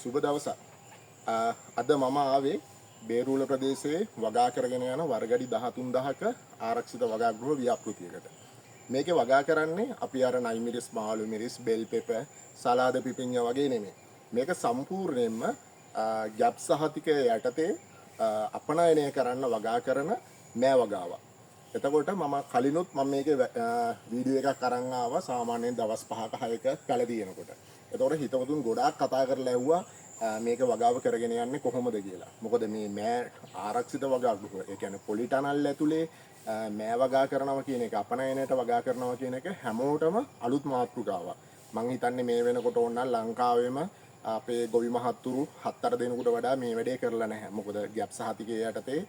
සුබ දවසක්. අද මම ආවේ බේරුවල ප්‍රදේශයේ වගා කරගෙන යන වර්ගඩි 13000ක ආරක්ෂිත වගා ගෘහ ව්‍යාපෘතියකට. මේකේ වගා කරන්නේ අපි අර නයි මිරිස්, මාළු මිරිස්, බෙල් පෙපර්, සලාද පිපිඤ්ඤා වගේ නෙමෙයි. මේක සම්පූර්ණයෙන්ම ගැප් සහතිකය යටතේ අපනයනය කරන්න වගා කරන මෑ වගාවක්. එතකොට මම කලිනුත් මම මේකේ වීඩියෝ එකක් අරන් ආවා සාමාන්‍යයෙන් දවස් 5ක 6ක කලදීනකොට. එතකොට හිතවතුන් ගොඩාක් කතා කරලා ඇහුවා මේක වගාව කරගෙන යන්නේ කොහොමද කියලා. මොකද මේ මෑ ආරක්ෂිත වගා ගෘහ, ඒ කියන්නේ පොලි ටනල් ඇතුලේ මෑ වගා කරනවා කියන එක, අපනයනයට වගා කරනවා කියන එක හැමෝටම අලුත් මාතෘකාවක්. මං හිතන්නේ මේ වෙනකොට ඕනනම් ලංකාවේම අපේ ගොවි මහත්තුරු 7-8 දෙනෙකුට වඩා මේ වැඩේ කරලා නැහැ. මොකද ගැප් සහතිකයේ යටතේ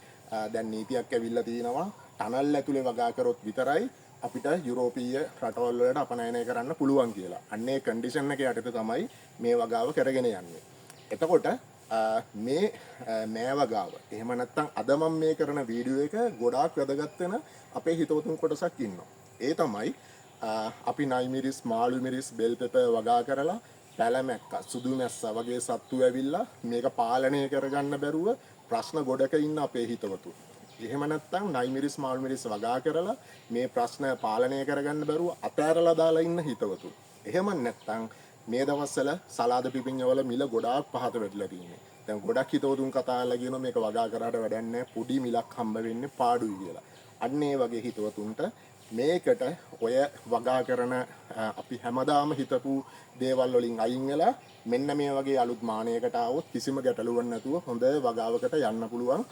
දැන් නීතියක් ඇවිල්ලා තිනවා ටනල් ඇතුලේ වගා කරොත් විතරයි අපිට යුරෝපීය රටවල් වලට අපනයනය කරන්න පුළුවන් කියලා. අන්නේ කන්ඩිෂන් එක යටතේ තමයි මේ වගාව කරගෙන යන්නේ. එතකොට මේ මෑ වගාව එහෙම නැත්නම් අද මම මේ කරන වීඩියෝ එක ගොඩාක් වැදගත් වෙන අපේ හිතවතුන් කොටසක් ඉන්නවා. ඒ තමයි අපි නයි මිරිස්, මාළු මිරිස්, බෙල් පෙපර් වගා කරලා පැලමැක්ක, සුදු මැස්සා වගේ සත්තු ඇවිල්ලා මේක පාලනය කරගන්න බැරුව ප්‍රශ්න ගොඩක ඉන්න අපේ හිතවතුන්. එහෙම නැත්නම් නයි මිරිස්, මාළු මිරිස් වගා කරලා මේ ප්‍රශ්න පාලනය කරගන්න බැරුව අතෑරලා දාලා ඉන්න හිතවතුන්. එහෙම නැත්නම් මේ දවස්වල සලාද පිපිඤ්ඤා වල මිල ගොඩාක් පහත වැටිලා තියෙනවා. දැන් ගොඩක් හිතවතුන් කතා කරලා කියනවා මේක වගා කරාට වැඩක් නැහැ, පොඩි මිලක් හම්බ වෙන්නේ පාඩුයි කියලා. අන්න ඒ වගේ හිතවතුන්ට මේකට ඔය වගා කරන අපි හැමදාම හිතපු දේවල් වලින් අයින් වෙලා මෙන්න මේ වගේ අලුත් මානයකට ආවොත් කිසිම ගැටලුවක් නැතුව හොඳ වගාවකට යන්න පුළුවන්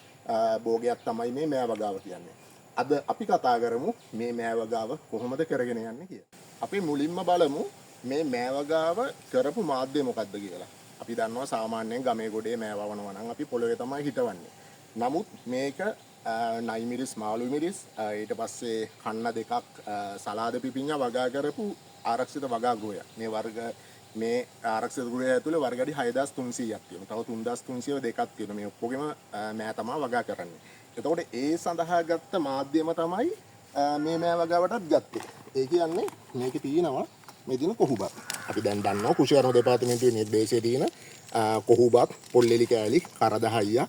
භෝගයක් තමයි මේ මෑ වගාව කියන්නේ. අද අපි කතා කරමු මේ මෑ වගාව කොහොමද කරගෙන යන්නේ කියලා. අපි මුලින්ම බලමු මේ මෑ වගාව කරපු මාධ්‍ය මොකක්ද කියලා. අපි දන්නවා සාමාන්‍යයෙන් ගමේ ගොඩේ මෑ වවනවා නම් අපි පොළොවේ තමයි හිටවන්නේ. නමුත් මේක නයි මිරිස්, මාළු මිරිස්, ඊට පස්සේ කන්න දෙකක් සලාද පිපිඤ්ඤා වගා කරපු ආරක්ෂිත වගා ගෘහයක්. මේ ආරක්ෂිත ගෘහය ඇතුලේ වර්ගඩි 6300ක් තියෙනවා. තව 3302ක් තියෙනවා. මේ ඔක්කොගෙම මෑ තමයි වගා කරන්නේ. එතකොට ඒ සඳහා ගත්ත මාධ්‍යම තමයි මේ මෑ වගාවටත් ගත්තේ. ඒ කියන්නේ මේකේ තියෙනවා මේ දින කොහුබක්. අපි දැන් දන්නවා කෘෂිකර්ම දෙපාර්තමේන්තුවේ නිර්දේශයේ තියෙන කොහුබක්, පොල්ලෙලි කෑලි, කරදහයියා,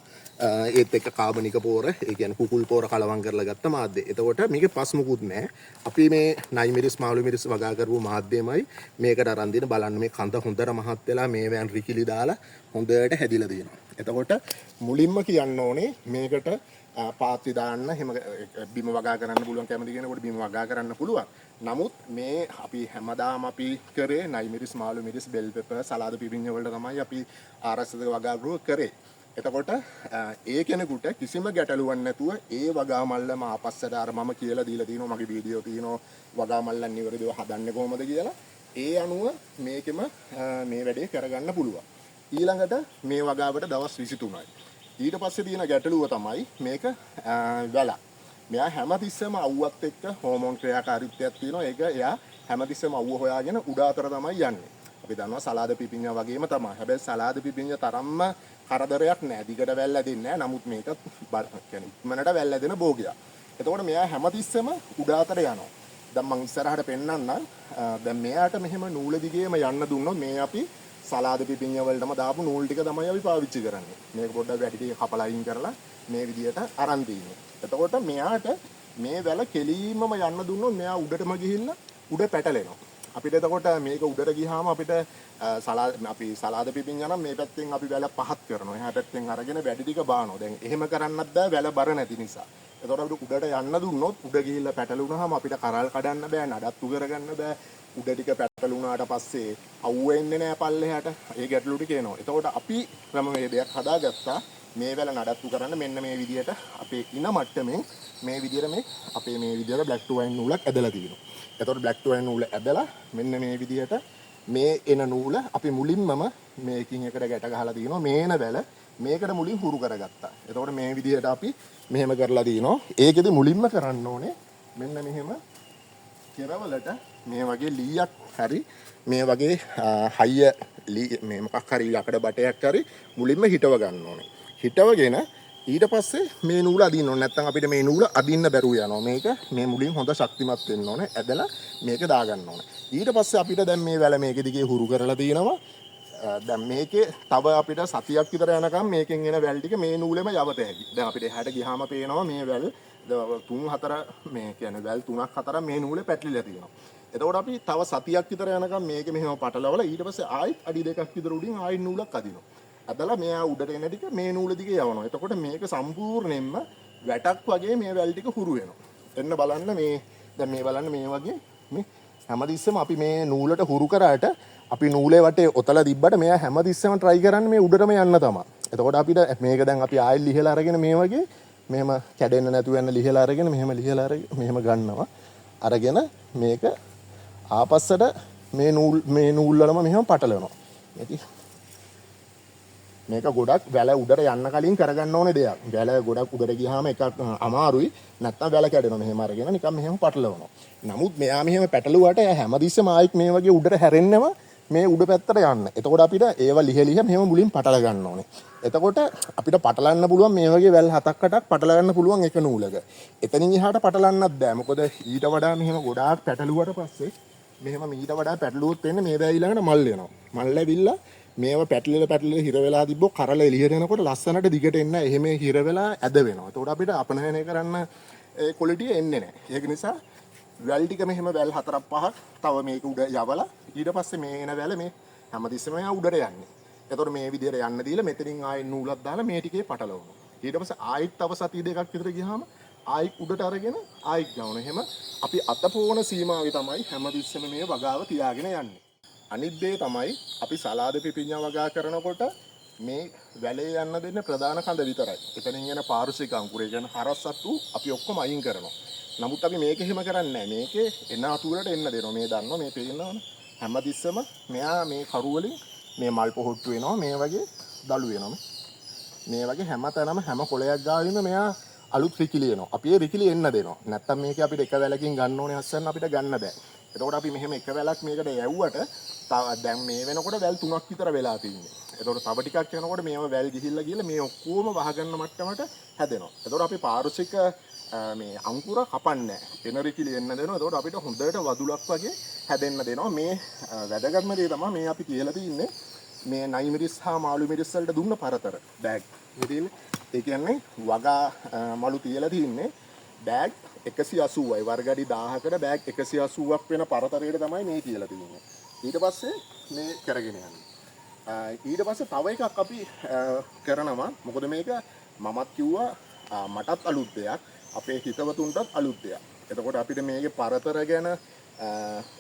ඒත් එක්ක කාබනික පෝර, ඒ කියන්නේ කුකුල් පෝර කලවම් කරලා ගත්ත මාධ්‍ය. එතකොට මේකේ පස් මුකුත් නැහැ. අපි මේ නයි මිරිස්, මාළු මිරිස් වගා කරපු මාධ්‍යමයි මේකට අරන් දින බලන්න. මේ කඳ හොඳට මහත් වෙලා මේ වෑන් රිකිලි දාලා හොඳට හැදිලා තියෙනවා. එතකොට මුලින්ම කියන්න ඕනේ මේකට පාත්‍රි දාන්න, එහෙම බිම වගා කරන්න පුළුවන් කැමති කෙනෙකුට බිම වගා කරන්න පුළුවන්. නමුත් මේ අපි හැමදාම අපි කරේ නයි මිරිස්, මාළු මිරිස්, බෙල් පෙපර්, සලාද පිපිඤ්ඤා වලට තමයි අපි ආරක්ෂිත වගා ගෘහ කරේ. එතකොට ඒ කෙනෙකුට කිසිම ගැටලුවක් නැතුව ඒ වගා මල්ලම ආපස්සට අර මම කියලා දීලා තියෙනවා, මගේ වීඩියෝ තියෙනවා වගා මල්ලන් නිවැරදිව හදන්නේ කොහොමද කියලා. ඒ අනුව මේකෙම මේ වැඩේ කරගන්න පුළුවන්. ඊළඟට මේ වගාවට දවස් 23යි. ඊට පස්සේ තියෙන ගැටලුව තමයි මේක වැල. මෙයා හැමතිස්සෙම අවුවත් එක්ක හෝමෝන් ක්‍රියාකාරීත්වයක් තියෙනවා. ඒක එයා හැමතිස්සෙම අවුව හොයාගෙන උඩ අතර තමයි යන්නේ. අපි දන්නවා සලාද පිපිඤ්ඤා වගේම තමයි. හැබැයි සලාද පිපිඤ්ඤා තරම්ම කරදරයක් නෑ. දිගට වැල් ඇදෙන්නේ නෑ. නමුත් මේක කියන්නේ ඉක්මනට වැල් ඇදෙන භෝගයක්. එතකොට මෙයා හැමතිස්සෙම උඩ අතර යනවා. දැන් මම ඉස්සරහට පෙන්නන්නම්. දැන් මෙයාට මෙහෙම නූල දිගේම යන්න දුන්නොත් මේ අපි සලාද පිපිඤ්ඤා වලටම දාපු නූල් ටික තමයි අපි පාවිච්චි කරන්නේ. මේක පොඩ්ඩක් වැඩි ටික කපලා අයින් කරලා මේ විදියට අරන් තියෙන්නේ. එතකොට මෙයාට මේ වැල කෙලීමම යන්න දුන්නොත් මෙයා උඩටම ගිහිල්ලා උඩ පැටලෙනවා. අපිට එතකොට මේක උඩට ගියාම අපිට අපි සලාද පිපිඤ්ඤා නම් මේ පැත්තෙන් අපි වැල පහත් කරනවා. එහා පැත්තෙන් අරගෙන වැඩි ටික බානවා. දැන් එහෙම කරන්නත් බෑ වැල බර නැති නිසා. එතකොට අපිට උඩට යන්න දුන්නොත් උඩ ගිහිල්ලා පැටලුනහම අපිට කරල් කඩන්න බෑ, නඩත්තු කරගන්න බෑ. උඩ ටික පැටලුණාට පස්සේ අවුව එන්නේ නැහැ පල්ලෙහාට. ඒ ගැටලු ටික එනවා. එතකොට අපි ක්‍රමවේදයක් හදාගත්තා මේ වැල නඩත්තු කරන්න. මෙන්න මේ විදියට අපේ ඉන මට්ටමින් මේ විදියට මේ අපේ මේ විදියට black to white නූලක් ඇදලා තියෙනවා. එතකොට black to white නූල ඇදලා මෙන්න මේ විදියට මේ එන නූල අපි මුලින්මම මේකින් එකට ගැට ගහලා තියෙනවා. මේ එන වැල මේකට මුලින් හුරු කරගත්තා. එතකොට මේ විදියට අපි මෙහෙම කරලා තියෙනවා. ඒකෙදි මුලින්ම කරන්න ඕනේ මෙන්න මෙහෙම කෙරවලට මේ වගේ ලීයක් හරි මේ වගේ හයිය මේ මොකක් හරි යකඩ බටයක් හරි මුලින්ම හිටව ගන්න ඕනේ. හිටවගෙන ඊට පස්සේ මේ නූල අදින්න ඕනේ. නැත්නම් අපිට මේ නූල අදින්න බැරුව යනවා. මේක මේ මුලින් හොඳ ශක්තිමත් වෙන්න ඕනේ. ඇදලා මේක දාගන්න ඕනේ. ඊට පස්සේ අපිට දැන් මේ වැල මේක දිගේ හුරු කරලා තියෙනවා. දැන් මේකේ තව අපිට සතියක් විතර යනකම් මේකෙන් එන වැල් ටික මේ නූලෙම යවත හැකි. දැන් අපිට එහාට ගියාම පේනවා මේ වැල් 3-4 මේ කියන්නේ වැල් 3-4 මේ නූලේ පැටලිලා තියෙනවා. එතකොට අපි තව සතියක් විතර යනකම් මේක මෙහෙම පටලවලා ඊට පස්සේ ආයෙත් අඩි දෙකක් විතර උඩින් ආයෙත් නූලක් අදිනවා. අදලා මෙයා උඩට එන ටික මේ නූල දිගේ යවනවා. එතකොට මේක සම්පූර්ණයෙන්ම වැටක් වගේ මේ වැල් ටික හුරු වෙනවා. එන්න බලන්න මේ දැන් මේ බලන්න මේ වගේ මේ හැමතිස්සෙම අපි මේ නූලට හුරු කරාට අපි නූලේ වටේ ඔතලා දිබ්බට මෙයා හැමතිස්සෙම try කරන්නේ මේ උඩටම යන්න තමයි. එතකොට අපිට මේක දැන් අපි ආයෙත් ලිහලා අරගෙන මේ වගේ මෙහෙම කැඩෙන්න නැතුව යන ලිහලා අරගෙන මෙහෙම ලිහලා අරගෙන මෙහෙම ගන්නවා. අරගෙන මේක ආපස්සට මේ නූල් වලම මෙහෙම පටලවනවා. මේක ගොඩක් වැල උඩට යන්න කලින් කරගන්න ඕනේ දෙයක්. වැල ගොඩක් උඩට ගියාම එකක් අමාරුයි. නැත්තම් වැල කැඩෙනවා. මෙහෙම අරගෙන නිකන් මෙහෙම පටලවනවා. නමුත් මෙයා මෙහෙම පැටලුවාට හැමදෙස්සම ආයිත් මේ වගේ උඩට හැරෙන්නම මේ උඩ පැත්තට යන්න. එතකොට අපිට ඒව ලිහ මෙහෙම මුලින් පටල ගන්න ඕනේ. එතකොට අපිට පටලන්න පුළුවන් මේ වගේ වැල් 7-8ක් පටල ගන්න පුළුවන් එක නූලක. එතනින් එහාට පටලන්නත් බෑ. මොකද ඊට වඩා මෙහෙම ගොඩාක් පැටලුවට පස්සේ මෙහෙම ඊට වඩා පැටලුවොත් වෙන්නේ මේ වැය ඊළඟට මල් වෙනවා. මල් ඇවිල්ලා මේව පැටලෙලා හිර වෙලා තිබ්බොත් කරල එළියට එනකොට ලස්සනට දිගට එන්න එහෙම හිර වෙලා ඇද වෙනවා. එතකොට අපිට අපනයනය කරන්න ඒ ක්වොලිටි එන්නේ නැහැ. ඒක නිසා වැල් ටික මෙහෙම වැල් 4-5ක් තව මේක උඩ යවලා ඊට පස්සේ මේ එන වැල මේ හැමතිස්සෙම උඩට යන්නේ. එතකොට මේ විදිහට යන්න දීලා මෙතනින් ආයෙ නූලක් දාලා මේ ටිකේ පටලවනවා. ඊට පස්සේ ආයෙත් තව සතිය දෙකක් විතර ගියාම ආයෙත් උඩට අරගෙන ආයෙත් ගවනවා. එහෙම අපි අතපොවන සීමාවේ තමයි හැමතිස්සෙම මේ වගාව තියාගෙන යන්නේ. අනිත් දේ තමයි අපි සලාද පිපිඤ්ඤා වගා කරනකොට මේ වැලේ යන්න දෙන්න ප්‍රධාන කඳ විතරයි. එතනින් එන පාරුෂික අංකුරය කියන හරස්සත්තු අපි ඔක්කොම අයින් කරනවා. නමුත් අපි මේක එහෙම කරන්නේ නැහැ. මේකේ එන අතුරට එන්න දෙනවා. මේ දන්නවා මේ පේනවනේ. හැමතිස්සම මෙයා මේ කරු වලින් මේ මල් පොහොට්ටු වෙනවා. මේ වගේ දළු වෙනවා. මේ වගේ හැම තැනම හැම කොළයක් ගාවින්ම මෙයා අලුත් රිකිලි එනවා. අපි ඒ රිකිලි එන්න දෙනවා. නැත්තම් මේක අපිට එක වැලකින් ගන්න ඕනේ අස්සන්න අපිට ගන්න බෑ. එතකොට අපි මෙහෙම එක වැලක් මේකට යවුවට දැන් මේ වෙනකොට වැල් 3ක් විතර වෙලා තියෙන්නේ. එතකොට තව ටිකක් යනකොට මේව වැල් ගිහිල්ලා මේ ඔක්කොම වහගන්න මට්ටමට හැදෙනවා. එතකොට අපි පාරුෂික මේ අංකුර කපන්නේ නැහැ. එන රිකිලි එන්න දෙනවා. එතකොට අපිට හොඳට වදුලක් වගේ හැදෙන්න දෙනවා. මේ වැදගත්ම දේ තමයි මේ අපි කියලා තින්නේ මේ නයි මිරිස් හා මාළු මිරිස් වලට දුන්න පරතර බෑග්. ඒ කියන්නේ වගා මලු තියලා තින්නේ බෑග් 180යි වර්ගඩි 1000කට බෑග් 180ක් වෙන පරතරයට තමයි මේ කියලා තියෙන්නේ. ඊට පස්සේ මේ කරගෙන යන්නේ. ඊට පස්සේ තව එකක් අපි කරනවා. මොකද මේක මමත් කිව්වා මටත් අලුත් දෙයක්. අපේ හිතවතුන්ටත් අලුත් දෙයක්. එතකොට අපිට මේකේ පරතර ගැන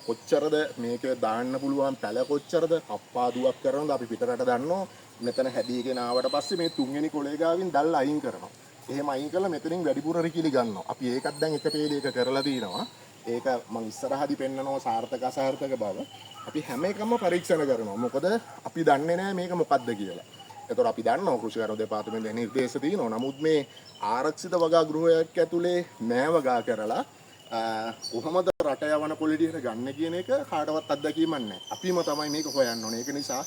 කොච්චරද මේක දාන්න පුළුවන් පැල කොච්චරද කප්පාදුවක් කරනවද අපි පිටරට දන්නෝ. මෙතන හැදීගෙන ආවට පස්සේ මේ තුන්වෙනි කොලේ ගාවින් දැල් අයින් කරනවා. එහෙම අයින් කරලා මෙතනින් වැඩිපුර රිකිලි ගන්නවා. අපි ඒකත් දැන් එක පේලයක කරලා තිනවා. ඒක මම ඉස්සරහදී පෙන්නනවා සාර්ථක අසාර්ථක බව. අපි හැම එකම පරීක්ෂණ කරනවා. මොකද අපි දන්නේ නැහැ මේක මොකක්ද කියලා. එතකොට අපි දන්නවා කෘෂිකර්ම දෙපාර්තමේන්තුවේ නිර්දේශ තියෙනවා. නමුත් මේ ආරක්ෂිත වගා ගෘහයක් ඇතුලේ නෑ වගා කරලා කොහොමද රට යවන පොලිටියට ගන්න කියන එක කාටවත් අත්දැකීමක් නැහැ. අපිම තමයි මේක හොයන්න ඕනේ. ඒක නිසා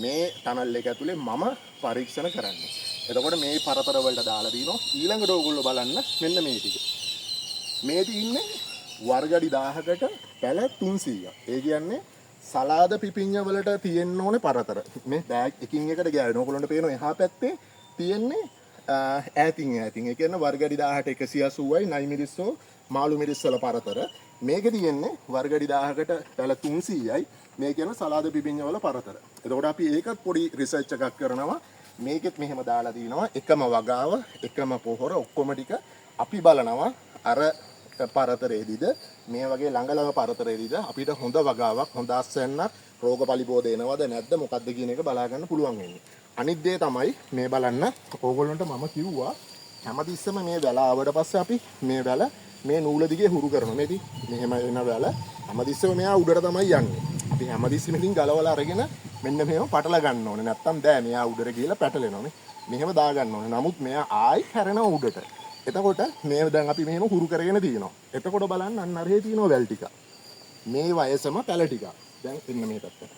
මේ ටනල් එක ඇතුලේ මම පරීක්ෂණ කරන්නේ. එතකොට මේ පරතර වලට දාලා දිනවා. ඊළඟට ඕගොල්ලෝ බලන්න මෙන්න මේ ටික. මේ තියෙන්නේ වර්ගඩි 1000කට පැල 300ක්. ඒ කියන්නේ සලාද පිපිඤ්ඤා වලට තියෙන්න ඕනේ පරතර. මේ බෑග් එකින් එකට ගෑවෙන. ඕගොල්ලන්ට පේනවා එහා පැත්තේ තියෙන්නේ ඈතින්. ඒ කියන්නේ වර්ගඩි 1000ට 180යි නයි මිරිස්සෝ මාළු මිරිස් වල පරතර. මේකේ තියෙන්නේ වර්ගඩි 1000කට පැල 300යි. මේ කියන සලාද පිපිඤ්ඤා වල පරතර. එතකොට අපි ඒකත් පොඩි රිසර්ච් එකක් කරනවා. මේකෙත් මෙහෙම දාලා තිනවා එකම වගාව එකම පොහොර ඔක්කොම ටික අපි බලනවා අර පරතරේදීද මේ වගේ ළඟ පරතරේදීද අපිට හොඳ වගාවක් හොඳ අස්වැන්නක් රෝග පලිබෝධ එනවද නැද්ද මොකද්ද කියන එක බලා ගන්න පුළුවන් වෙන්නේ. අනිත් දේ තමයි මේ බලන්න ඕගොල්ලන්ට මම කිව්වා හැමතිස්සම මේ වැල ආවට පස්සේ අපි මේ වැල මේ නූල දිගේ හුරු කරනවා. මේටි මෙහෙම එන වැල හැමතිස්සම මෙයා උඩට තමයි යන්නේ. අපි හැමතිස්සෙම ඉතින් ගලවලා අරගෙන මෙන්න මෙහෙම පටල ගන්න ඕනේ. නැත්තම් බෑ මෙයා උඩට ගිහලා පැටලෙනවා නේ. මෙහෙම දා ගන්න ඕනේ. නමුත් මෙයා ආයි හැරෙනවා උඩට. එතකොට මේ දැන් අපි මෙහෙම හුරු කරගෙන තියෙනවා. එතකොට බලන්න අන්න අරහේ තියෙනවා වැල් ටික. මේ වයසම පැල ටික. දැන් එන්න මේ පැත්තට.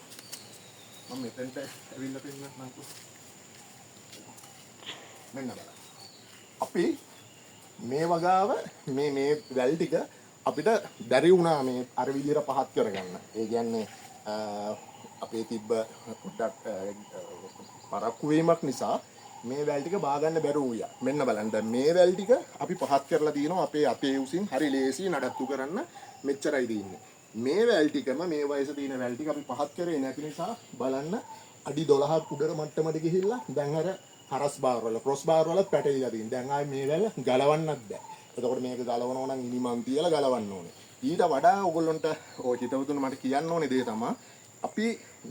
මම මෙතෙන්ට ඇවිල්ලා පෙන්නන්නම්කෝ. මෙන්න බලන්න. අපි මේ වගාව මේ වැල් ටික අපිට බැරි වුණා මේ අර විදිහට පහත් කරගන්න. ඒ කියන්නේ අපේ තිබ්බ පොඩ්ඩක් පරක්කු වීමක් නිසා මේ වැල් ටික බා ගන්න බැරුව වුණා. මෙන්න බලන්න දැන් මේ වැල් ටික අපි පහත් කරලා දිනවා අපේ අතේ උසින් හරි ලේසි නඩත්තු කරන්න මෙච්චරයි දින්නේ. මේ වැල් ටිකම මේ වයසේ තියෙන වැල් ටික අපි පහත් කරේ නැති නිසා බලන්න අඩි 12ක් උඩර මට්ටමට ගිහිල්ලා දැන් අර හරස් බාර් වල ක්‍රොස් බාර් වල පැටලිලා තියෙන. දැන් ආයේ මේ වැල් ගලවන්නත් බෑ. එතකොට මේක ගලවනවා නම් ඉනිමන් තියලා ගලවන්න ඕනේ. ඊට වඩා ඔයගොල්ලොන්ට ඔය හිතවතුන් මට කියන්න ඕනේ දේ තමයි අපි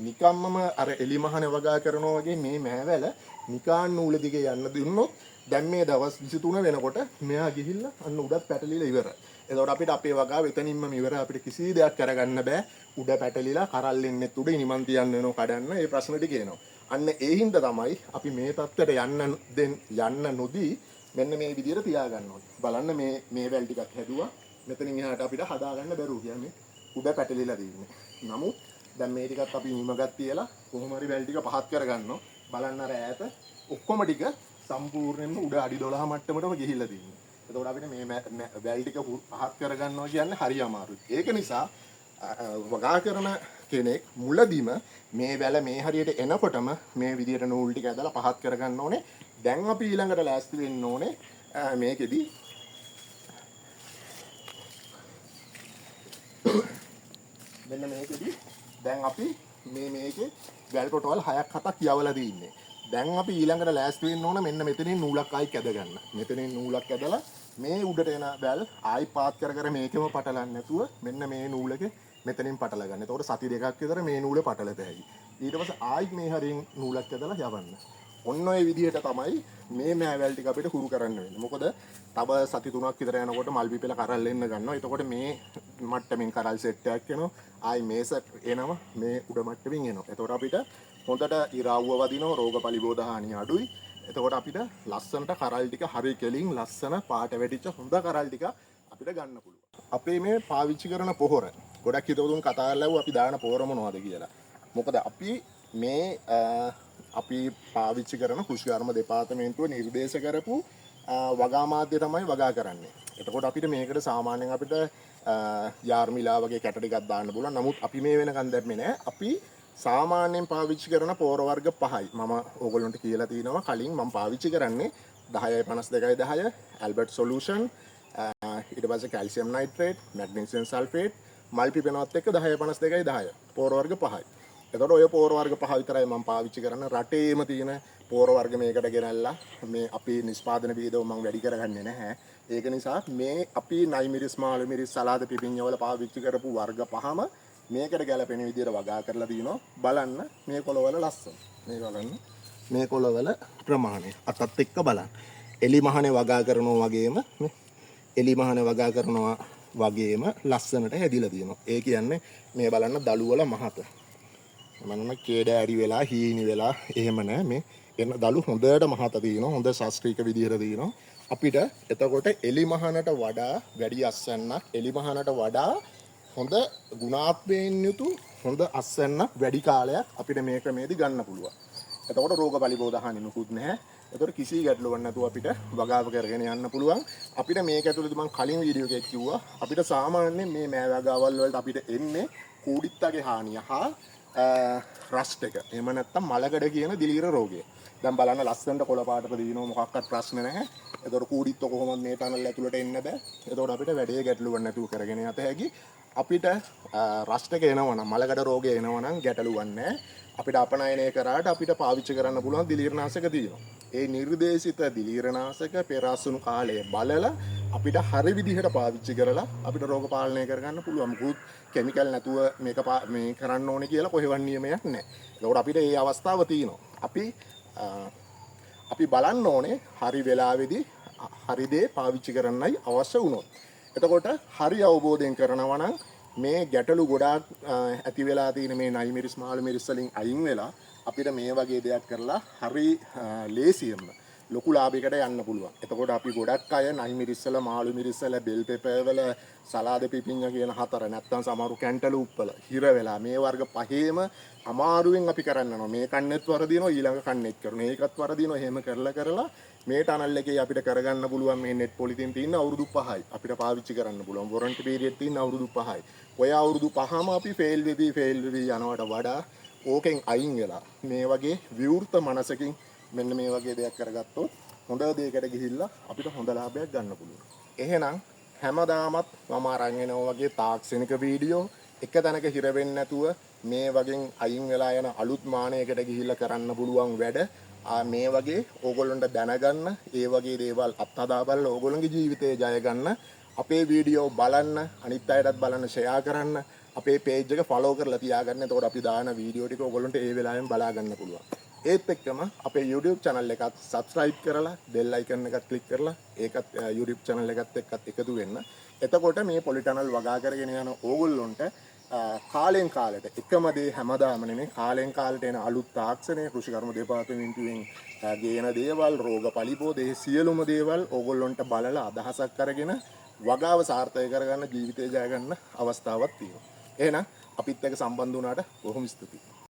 නිකම්මම අර එලිමහනේ වගා කරනවා වගේ මේ මෑවැල නිකාන් නූල දිගේ යන්න දුන්නොත් දැන් මේ දවස් 23 වෙනකොට මෙයා ගිහිල්ලා අන්න උඩත් පැටලිලා ඉවරයි. එතකොට අපිට අපේ වගාව එතනින්ම ඉවර අපිට කිසි දෙයක් කරගන්න බෑ. උඩ පැටලිලා කරල් එන්නෙත් උඩ ඉනිමන් තියන්න වෙනව කඩන්න ඒ ප්‍රශ්න ටික එනවා. අන්න ඒ හින්දා තමයි අපි මේ தත්ත්වයට යන්න නොදී මෙන්න මේ විදිහට තියාගන්න ඕනේ. බලන්න මේ වැල් ටිකක් හැදුවා. මෙතනින් එහාට අපිට හදාගන්න බැරුව කියන්නේ උඩ පැටලිලා තියෙන්නේ. නමුත් දැන් මේ ටිකත් අපි නිමගත් තියලා කොහොම හරි වැල් ටික පහත් කරගන්නවා. බලන්න අර ඈත ඔක්කොම ටික සම්පූර්ණයෙන්ම උඩ අඩි 12 මට්ටමටම ගිහිල්ලා තියෙනවා. එතකොට අපිට මේ වැල් ටික පහත් කරගන්නවා කියන්නේ හරි අමාරුයි. ඒක නිසා වගා කරන කෙනෙක් මුලදීම මේ වැල මේ හරියට එනකොටම මේ විදියට නූල් ටික ඇදලා පහත් කරගන්න ඕනේ. දැන් අපි ඊළඟට ලෑස්ති වෙන්න ඕනේ මේකෙදි මෙන්න මේකෙදි දැන් අපි මේකේ වැල් කොටවල් 6ක් 7ක් යවලා දින්නේ. දැන් අපි ඊළඟට ලෑස්ති වෙන්න ඕන මෙන්න මෙතනින් නූලක් ආයි කැද ගන්න. මෙතනින් නූලක් ඇදලා මේ උඩට එන වැල් ආයි පාත් කර මේකෙම පටලන්නේ නැතුව මෙන්න මේ නූලක මෙතනින් පටල ගන්න. එතකොට සති දෙකක් විතර මේ නූල පටලත හැකි. ඊට පස්සේ ආයි මේ හරියෙන් නූලක් ඇදලා යවන්න. ඔන්න ඔය විදිහට තමයි මේ මෑවැල් ටික අපිට හුරු කරන්න වෙන්නේ. මොකද තව සති 3ක් විතර යනකොට මල් පිපෙල කරල් එන්න ගන්නවා. එතකොට මේ මට්ටමින් කරල් සෙට් එකක් එනවා. ආයි මේස එනවා. මේ උඩ මට්ටමින් එනවා. එතකොට අපිට හොඳට ඉරාවුව වදිනවා. රෝග පලිබෝධ හානිය අඩුයි. එතකොට අපිට ලස්සනට කරල් ටික හරි කෙලින් ලස්සන පාට වැටිච්ච හොඳ කරල් ටික අපිට ගන්න පුළුවන්. අපේ මේ පාවිච්චි කරන පොහොර ගොඩක් හිතවතුන් කතා කරලා අපි දාන පොහොර මොනවද කියලා. මොකද අපි මේ අපි පාවිච්චි කරන කෘෂිකර්ම දෙපාර්තමේන්තුව නිර්දේශ කරපු වගා මාධ්‍ය තමයි වගා කරන්නේ. එතකොට අපිට මේකට සාමාන්‍යයෙන් අපිට යාර්මිලා වගේ කැට ටිකක් දාන්න පුළුවන්. නමුත් අපි මේ වෙනකන් දැම්මේ නැහැ. අපි සාමාන්‍යයෙන් පාවිච්චි කරන පොහොර වර්ග 5යි. මම ඕගොල්ලන්ට කියලා තියෙනවා කලින් මම පාවිච්චි කරන්නේ 105210 ඇල්බර්ට් සොලියුෂන් ඊට පස්සේ කැල්සියම් නයිට්‍රේට්, මැග්නීසියම් සල්ෆේට්, මල් පිපෙනවත් එක්ක 105210 පොහොර වර්ග 5යි. එතකොට ඔය පොහොර වර්ග 5 විතරයි මම පාවිච්චි කරන්නේ. රටේම තියෙන පොහොර වර්ග මේකට ගෙනල්ලා මේ අපේ නිෂ්පාදන වියදම මම වැඩි කරගන්නේ නැහැ. ඒක නිසා මේ අපි නයිමිරිස්, මාළු මිරිස්, සලාද පිපිඤ්ඤ වල පාවිච්චි කරපු වර්ග 5ම මේකට ගැලපෙන විදිහට වගා කරලා තිනවා. බලන්න මේ කොළවල ලස්සන. මේක බලන්න. මේ කොළවල ප්‍රමාණය අතත් එක්ක බලන්න. එලි මහනේ වගා කරනවා වගේම මේ එලි මහනේ වගා කරනවා වගේම ලස්සනට හැදිලා තියෙනවා. ඒ කියන්නේ මේ බලන්න දළු වල මහත. මනම කේඩෑරි වෙලා හීනි වෙලා එහෙම නැහැ. මේ එන දළු හොඳට මහත තියෙනවා. හොඳ ශාස්ත්‍රීය විදිහට තියෙනවා. අපිට එතකොට එලි මහනට වඩා වැඩි අස්වැන්නක් එලි මහනට වඩා හොඳ ගුණාත්මයෙන් යුතු හොඳ අස්වැන්නක් වැඩි කාලයක් අපිට මේ ක්‍රමේදී ගන්න පුළුවන්. එතකොට රෝග පලිබෝධ හානි නුකුත් නැහැ. එතකොට කිසි ගැටලුවක් නැතුව අපිට වගාව කරගෙන යන්න පුළුවන්. අපිට මේක ඇතුළේ මම කලින් වීඩියෝ එකේ කිව්වා අපිට සාමාන්‍යයෙන් මේ මෑ වගාවල් වලට අපිට එන්නේ කූඩිත්තගේ හානිය හා රස්ට් එක. එහෙම නැත්නම් මලකඩ කියන දිලීර රෝගය. දැන් බලන්න ලස්සනට කොළ පාටට දිනන මොකක්වත් ප්‍රශ්න නැහැ. එතකොට කූඩිත්ත කොහොමද මේ ටනල් ඇතුළට එන්න බෑ. එතකොට අපිට වැඩේ ගැටලුවක් නැතුව කරගෙන යත හැකි. අපිට රස්ට් එක එනවනම් මලකඩ රෝගය එනවනම් ගැටලුවක් නැහැ. අපිට අපනයනය කරාට අපිට පාවිච්චි කරන්න පුළුවන් දිලීරනාශක තියෙනවා. ඒ නිර්දේශිත දිලීරනාශක පෙර අසුණු කාලයේ බලලා අපිට හරි විදිහට පාවිච්චි කරලා අපිට රෝග පාලනය කරගන්න පුළුවන්. මුකුත් කිමිකල් නැතුව මේක මේ කරන්න ඕනේ කියලා කොහෙවත් නියමයක් නැහැ. ඒකට අපිට මේ අවස්ථාව තියෙනවා. අපි බලන්න ඕනේ හරි වෙලාවේදී හරි දේ පාවිච්චි කරන්නයි අවශ්‍ය වුණොත්. එතකොට හරි අවබෝධයෙන් කරනවා නම් මේ ගැටලු ගොඩාක් ඇති වෙලා තියෙන මේ නයිමිරිස් මාළු මිරිස් වලින් අයින් වෙලා අපිට මේ වගේ දෙයක් කරලා හරි ලේසියෙන්ම ලොකු ලාභයකට යන්න පුළුවන්. එතකොට අපි ගොඩක් අය නයිමිරිස් වල මාළු මිරිස් වල බෙල් පෙපර් වල සලාද පිපිඤ්ඤ කියන හතර නැත්තම් සමහරු කැන්ටලූප් වල හිර වෙලා මේ වර්ග පහේම අමාරුවෙන් අපි කරන්නනවා. මේ කන්නේත් වරදිනවා ඊළඟ කන්නේත් කරනවා. ඒකත් වරදිනවා. එහෙම කරලා මේ ටනල් එකේ අපිට කරගන්න පුළුවන් මේ net polythene තියෙන අවුරුදු 5යි. අපිට පාවිච්චි කරන්න පුළුවන්. warranty period තියෙන අවුරුදු 5යි. ඔය අවුරුදු 5ම අපි fail වෙවි යනවට වඩා ඕකෙන් අයින් වෙලා මේ වගේ විවෘත මනසකින් මෙන්න මේ වගේ දෙයක් කරගත්තොත් හොඳ දෙයකට ගිහිල්ලා අපිට හොඳ ලාභයක් ගන්න පුළුවන්. එහෙනම් හැමදාමත් මම අරන් එනවා වගේ තාක්ෂණික වීඩියෝ එක තැනක හිර වෙන්නේ නැතුව මේ වගේ අයින් වෙලා යන අලුත් මානයකට ගිහිල්ලා කරන්න පුළුවන් වැඩ මේ වගේ ඕගොල්ලන්ට දැනගන්න ඒ වගේ දේවල් අත්හදා බලලා ඕගොල්ලන්ගේ ජීවිතේ ජය ගන්න අපේ වීඩියෝ බලන්න අනිත් අයටත් බලන්න ෂෙයා කරන්න අපේ පේජ් එක ෆලෝ කරලා තියාගන්න. එතකොට අපි දාන වීඩියෝ ටික ඕගොල්ලන්ට ඒ වෙලාවෙම බලා ගන්න පුළුවන්. ඒත් එක්කම අපේ YouTube channel එකත් subscribe කරලා bell icon එකත් click කරලා ඒකත් YouTube channel එකත් එක්කත් එකතු වෙන්න. එතකොට මේ පොලිටනල් වගා කරගෙන යන ඕගොල්ලොන්ට කාලෙන් කාලට එකම දේ හැමදාම නෙමෙයි කාලෙන් කාලට එන අලුත් තාක්ෂණය කෘෂිකර්ම දෙපාර්තමේන්තුවෙන් ගේන දේවල් රෝග පලිපෝදේ සියලුම දේවල් ඕගොල්ලොන්ට බලලා අදහසක් අරගෙන වගාව සාර්ථක කරගන්න ජීවිතය ජය ගන්න අවස්ථාවක් තියෙනවා. එහෙනම් අපිත් එක්ක සම්බන්ධ වුණාට බොහොම ස්තුතියි.